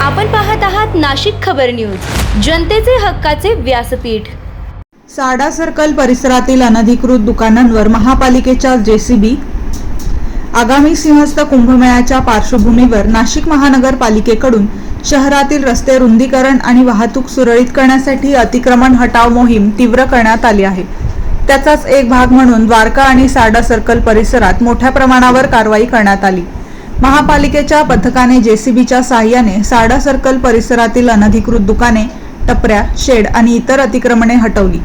आपण पाहत आहात नाशिक खबर न्यूज, जनतेचे हक्काचे व्यासपीठ। साडा सर्कल परिसरातील अनधिकृत दुकानांवर महापालिकेच्या जेसीबी। आगामी सिंहस्थ कुंभमेळ्याच्या पार्श्वभूमीवर नाशिक महानगरपालिकेकडून शहरातील रस्ते रुंदीकरण आणि वाहतूक सुरळीत करण्यासाठी अतिक्रमण हटाव मोहीम तीव्र करण्यात आली आहे। त्याचाच एक भाग म्हणून द्वारका आणि साडा सर्कल परिसरात मोठ्या प्रमाणावर कारवाई करण्यात आली। महापालिकेच्या पथकाने जेसीबीच्या सहाय्याने साडा सर्कल परिसरातील अनधिकृत दुकाने, टपऱ्या, शेड आणि इतर अतिक्रमणे हटवली।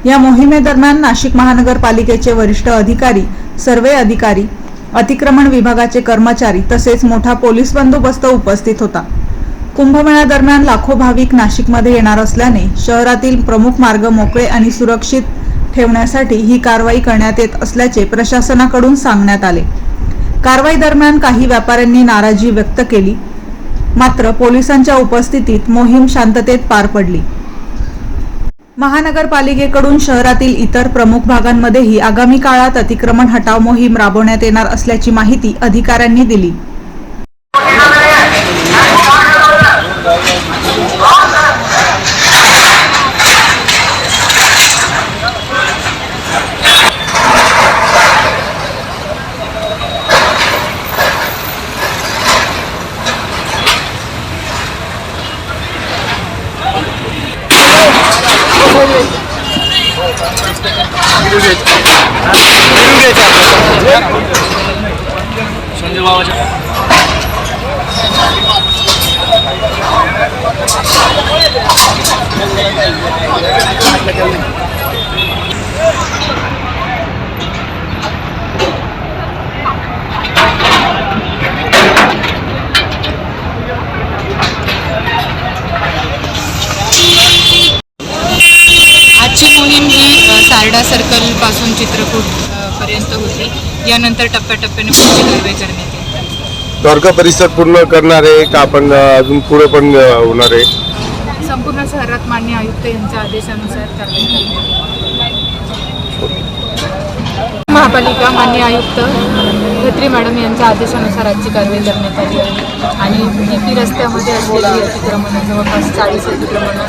या मोहिमेदरम्यान नाशिक महानगरपालिकेचे वरिष्ठ अधिकारी, सर्वे अधिकारी, अतिक्रमण विभागाचे कर्मचारी तसेच मोठा पोलीस बंदोबस्त उपस्थित होता। कुंभमेळा दरम्यान लाखो भाविक नाशिकमध्ये येणार असल्याने शहरातील प्रमुख मार्ग मोकळे आणि सुरक्षित ठेवण्यासाठी ही कारवाई करण्यात येत असल्याचे प्रशासनाकडून सांगण्यात आले। कारवाई दरम्यान काही व्यापाऱ्यांनी नाराजी व्यक्त केली, मात्र पोलिसांच्या उपस्थितीत मोहीम शांततेत पार पडली। महानगरपालिकेकडून शहरातील इतर प्रमुख भागांमध्येही आगामी काळात अतिक्रमण हटाव मोहीम राबवण्यात येणार असल्याची माहिती अधिकाऱ्यांनी दिली। आजची मोहीम ही सारडा सर्कल पासून चित्रकूट पर्यंत होती। यानंतर टप्प्याटप्प्याने पुढची कारवाई करण्यात येईल। द्वारका परिसर पूर्ण करणार आहे का आपण अजून पुढे पण होणार आहे? संपूर्ण शहरात मान्य आयुक्त यांच्या आदेशानुसार कारवाई करण्यात येईल। महापालिका मान्य आयुक्त खत्री मॅडम यांच्या आदेशानुसार आजची कारवाई करण्यात आली आहे आणि DP रस्त्यामध्ये असलेली अतिक्रमणं जवळपास 40 अतिक्रमणं